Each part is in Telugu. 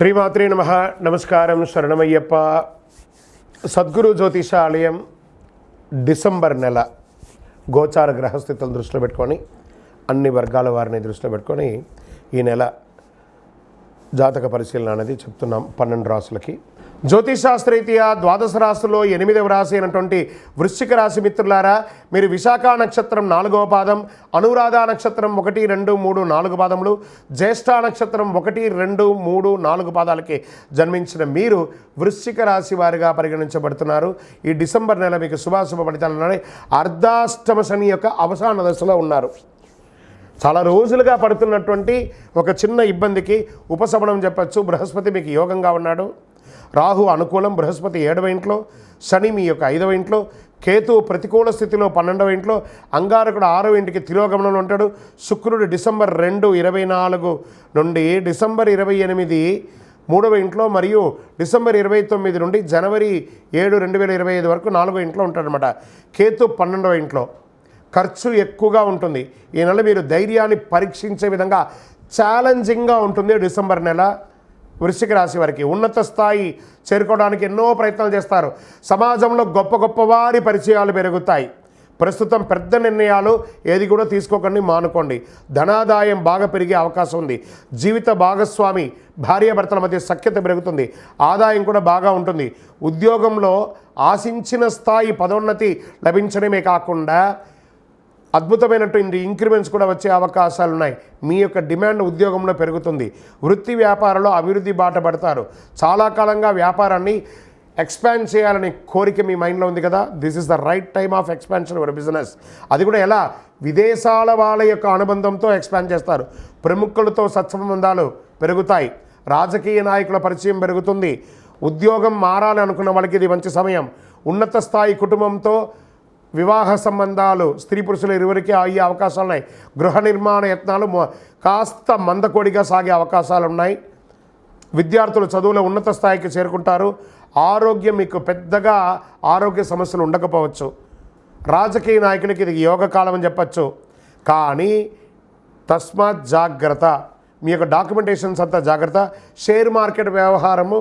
శ్రీమాత్రే నమః. నమస్కారం. శరణమయ్యప్ప. సద్గురు జ్యోతిషాలయం డిసెంబర్ నెల గోచార గ్రహస్థితులను దృష్టిలో పెట్టుకొని అన్ని వర్గాల వారిని దృష్టిలో పెట్టుకొని ఈ నెల జాతక పరిశీలన అనేది చెప్తున్నాం 12 రాశులకి. జ్యోతిషాస్త్రరీత్యా ద్వాదశ రాశుల్లో 8వ రాశి అయినటువంటి వృశ్చిక రాశి మిత్రులారా, మీరు విశాఖ నక్షత్రం 4వ పాదం, అనురాధ నక్షత్రం 1, 2, 3, 4 పాదములు, జ్యేష్ఠ నక్షత్రం 1, 2, 3, 4 పాదాలకి జన్మించిన మీరు వృశ్చిక రాశి వారిగా పరిగణించబడుతున్నారు. ఈ డిసెంబర్ నెల మీకు శుభాశుభ ఫలితాలు అర్ధాష్టమ శని యొక్క అవసాన దశలో ఉన్నారు. చాలా రోజులుగా పడుతున్నటువంటి ఒక చిన్న ఇబ్బందికి ఉపశమనం చెప్పచ్చు. బృహస్పతి మీకు యోగంగా ఉన్నాడు. రాహు అనుకూలం, బృహస్పతి 7వ ఇంట్లో, శని మీ యొక్క 5వ ఇంట్లో, కేతువు ప్రతికూల స్థితిలో 12వ ఇంట్లో, అంగారకుడు 6వ ఇంటికి తిరోగమనంలో ఉంటాడు. శుక్రుడు డిసెంబర్ 2, 24 నుండి డిసెంబర్ 28 3వ ఇంట్లో, మరియు డిసెంబర్ 29 నుండి జనవరి 7, 2025 వరకు 4వ ఇంట్లో ఉంటాడనమాట. కేతు 12వ ఇంట్లో. ఖర్చు ఎక్కువగా ఉంటుంది. ఈ నెల మీరు ధైర్యాన్ని పరీక్షించే విధంగా ఛాలెంజింగ్గా ఉంటుంది. డిసెంబర్ నెల వృశ్చిక రాశి వారికి ఉన్నత స్థాయి చేరుకోవడానికి ఎన్నో ప్రయత్నాలు చేస్తారు. సమాజంలో గొప్ప గొప్ప వారి పరిచయాలు పెరుగుతాయి. ప్రస్తుతం పెద్ద నిర్ణయాలు ఏది కూడా తీసుకోకండి, మానుకోండి. ధనాదాయం బాగా పెరిగే అవకాశం ఉంది. జీవిత భాగస్వామి భార్యాభర్తల మధ్య సఖ్యత పెరుగుతుంది. ఆదాయం కూడా బాగా ఉంటుంది. ఉద్యోగంలో ఆశించిన స్థాయి పదోన్నతి లభించడమే కాకుండా అద్భుతమైనటువంటి ఇంక్రిమెంట్స్ కూడా వచ్చే అవకాశాలు ఉన్నాయి. మీ యొక్క డిమాండ్ ఉద్యోగంలో పెరుగుతుంది. వృత్తి వ్యాపారంలో అభివృద్ధి బాట పడతారు. చాలా కాలంగా వ్యాపారాన్ని ఎక్స్పాండ్ చేయాలనే కోరిక మీ మైండ్లో ఉంది కదా. This is the right time of expansion your business. అది కూడా ఎలా? విదేశాల వాళ్ళ యొక్క అనుబంధంతో ఎక్స్పాండ్ చేస్తారు. ప్రముఖులతో సత్సంబంధాలు పెరుగుతాయి. రాజకీయ నాయకుల పరిచయం పెరుగుతుంది. ఉద్యోగం మారాలి అనుకున్న వాళ్ళకి ఇది మంచి సమయం. ఉన్నత స్థాయి కుటుంబంతో వివాహ సంబంధాలు స్త్రీ పురుషులు ఇరువురికి అయ్యే అవకాశాలు ఉన్నాయి. గృహ నిర్మాణ యత్నాలు కాస్త మందకోడిగా సాగే అవకాశాలు ఉన్నాయి. విద్యార్థులు చదువులో ఉన్నత స్థాయికి చేరుకుంటారు. ఆరోగ్యం మీకు పెద్దగా ఆరోగ్య సమస్యలు ఉండకపోవచ్చు. రాజకీయ నాయకులకి ఇది యోగకాలం అని చెప్పచ్చు. కానీ తస్మాత్ జాగ్రత్త. మీ యొక్క డాక్యుమెంటేషన్స్ అంతా జాగ్రత్త. షేర్ మార్కెట్ వ్యవహారము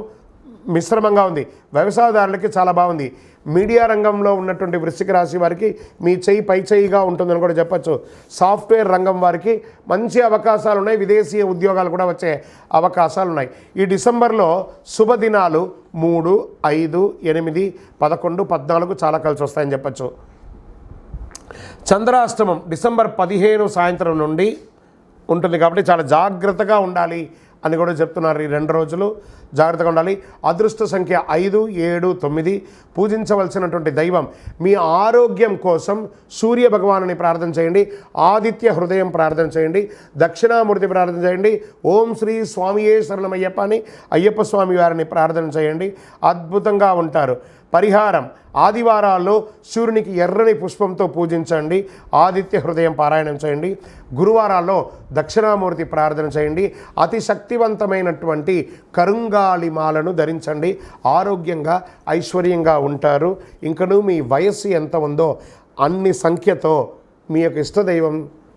మిశ్రమంగా ఉంది. వ్యవసాయదారులకి చాలా బాగుంది. మీడియా రంగంలో ఉన్నటువంటి వృశ్చిక రాశి వారికి మీ చెయ్యి పై చెయ్యిగా ఉంటుందని కూడా చెప్పచ్చు. సాఫ్ట్వేర్ రంగం వారికి మంచి అవకాశాలు ఉన్నాయి. విదేశీయ ఉద్యోగాలు కూడా వచ్చే అవకాశాలు ఉన్నాయి. ఈ డిసెంబర్లో శుభదినాలు 3, 5, 8, 11, 14 చాలా కలిసి వస్తాయని చెప్పచ్చు. చంద్రాష్టమం డిసెంబర్ 15 సాయంత్రం నుండి ఉంటుంది కాబట్టి చాలా జాగ్రత్తగా ఉండాలి అని కూడా చెప్తున్నారు. ఈ 2 రోజులు జాగ్రత్తగా ఉండాలి. అదృష్ట సంఖ్య 5, 7, 9. పూజించవలసినటువంటి దైవం మీ ఆరోగ్యం కోసం సూర్య భగవానుని ప్రార్థన చేయండి. ఆదిత్య హృదయం ప్రార్థన చేయండి. దక్షిణామూర్తి ప్రార్థన చేయండి. ఓం శ్రీ స్వామియే శరణమయ్యప్ప అని అయ్యప్ప స్వామి వారిని ప్రార్థన చేయండి. అద్భుతంగా ఉంటారు. పరిహారం: ఆదివారాల్లో సూర్యునికి ఎర్రని పుష్పంతో పూజించండి. ఆదిత్య హృదయం పారాయణం చేయండి. గురువారాల్లో దక్షిణామూర్తి ప్రార్థన చేయండి. అతి శక్తివంతమైనటువంటి కరుంగాలి మాలను ధరించండి. ఆరోగ్యంగా ఐశ్వర్యంగా ఉంటారు. ఇంకనూ మీ వయస్సు ఎంత ఉందో అన్ని సంఖ్యతో మీ యొక్క ఇష్టదైవం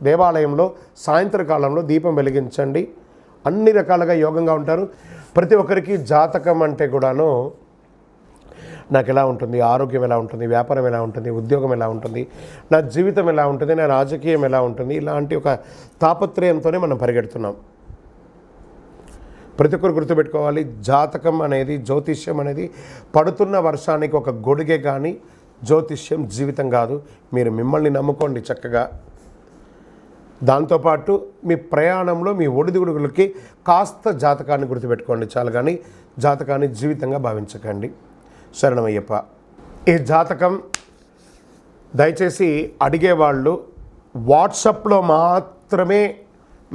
దేవాలయంలో సాయంత్రకాలంలో దీపం వెలిగించండి. అన్ని రకాలుగా యోగంగా ఉంటారు. ప్రతి ఒక్కరికి జాతకం అంటే కూడాను నాకు ఎలా ఉంటుంది, ఆరోగ్యం ఎలా ఉంటుంది, వ్యాపారం ఎలా ఉంటుంది, ఉద్యోగం ఎలా ఉంటుంది, నా జీవితం ఎలా ఉంటుంది, నా రాజకీయం ఎలా ఉంటుంది, ఇలాంటి ఒక తాపత్రయంతోనే మనం పరిగెడుతున్నాం. ప్రతి ఒక్కరు గుర్తుపెట్టుకోవాలి, జాతకం అనేది, జ్యోతిష్యం అనేది పడుతున్న వర్షానికి ఒక గొడుగే కానీ జ్యోతిష్యం జీవితం కాదు. మీరు మిమ్మల్ని నమ్ముకోండి చక్కగా. దాంతోపాటు మీ ప్రయాణంలో మీ ఒడిదుడుగులకి కాస్త జాతకాన్ని గుర్తుపెట్టుకోండి చాలు, కానీ జాతకాన్ని జీవితంగా భావించకండి. శరణమయ్యప్ప. ఈ జాతకం దయచేసి అడిగేవాళ్ళు వాట్సాప్లో మాత్రమే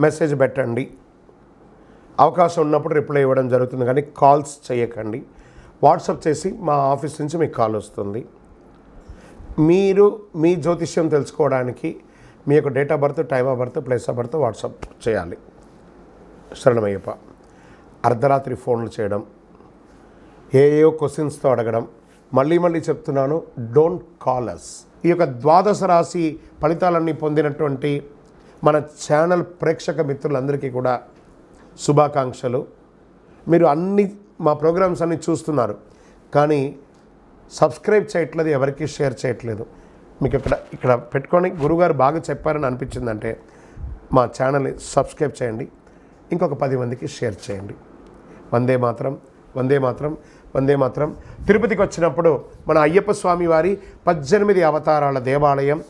మెసేజ్ పెట్టండి. అవకాశం ఉన్నప్పుడు రిప్లై ఇవ్వడం జరుగుతుంది, కానీ కాల్స్ చేయకండి. వాట్సాప్ చేసి మా ఆఫీస్ నుంచి మీకు కాల్ వస్తుంది. మీరు మీ జ్యోతిష్యం తెలుసుకోవడానికి మీ యొక్క date of birth, time of birth, place of birth WhatsApp చేయాలి. శరణమయ్యప్ప. అర్ధరాత్రి ఫోన్లు చేయడం, ఏయో క్వశ్చన్స్తో అడగడం, మళ్ళీ చెప్తున్నాను, డోంట్ కాల్ అస్. ఈ యొక్క ద్వాదశ రాశి ఫలితాలన్నీ పొందినటువంటి మన ఛానల్ ప్రేక్షక మిత్రులందరికీ కూడా శుభాకాంక్షలు. మీరు మా ప్రోగ్రామ్స్ అన్నీ చూస్తున్నారు, కానీ సబ్స్క్రైబ్ చేయట్లేదు, ఎవరికి షేర్ చేయట్లేదు. మీకు ఇక్కడ పెట్టుకొని గురుగారు బాగా చెప్పారని అనిపించిందంటే మా ఛానల్ని సబ్స్క్రైబ్ చేయండి, ఇంకొక 10 మందికి షేర్ చేయండి. వందే మాత్రం, వందే మాత్రం, వందే మాత్రం. తిరుపతికి వచ్చినప్పుడు మన అయ్యప్ప స్వామి వారి 18 అవతారాల దేవాలయం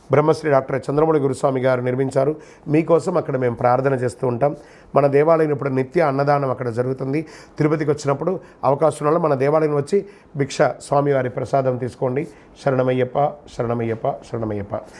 బ్రహ్మశ్రీ డాక్టర్ చంద్రమౌళి గురుస్వామి గారు నిర్మించారు. మీకోసం అక్కడ మేము ప్రార్థన చేస్తూ ఉంటాం. మన దేవాలయం ఇప్పుడు నిత్య అన్నదానం అక్కడ జరుగుతుంది. తిరుపతికి వచ్చినప్పుడు అవకాశం వల్ల మన దేవాలయం వచ్చి భిక్ష స్వామివారి ప్రసాదం తీసుకోండి. శరణమయ్యప్ప, శరణమయ్యప్ప, శరణమయ్యప్ప.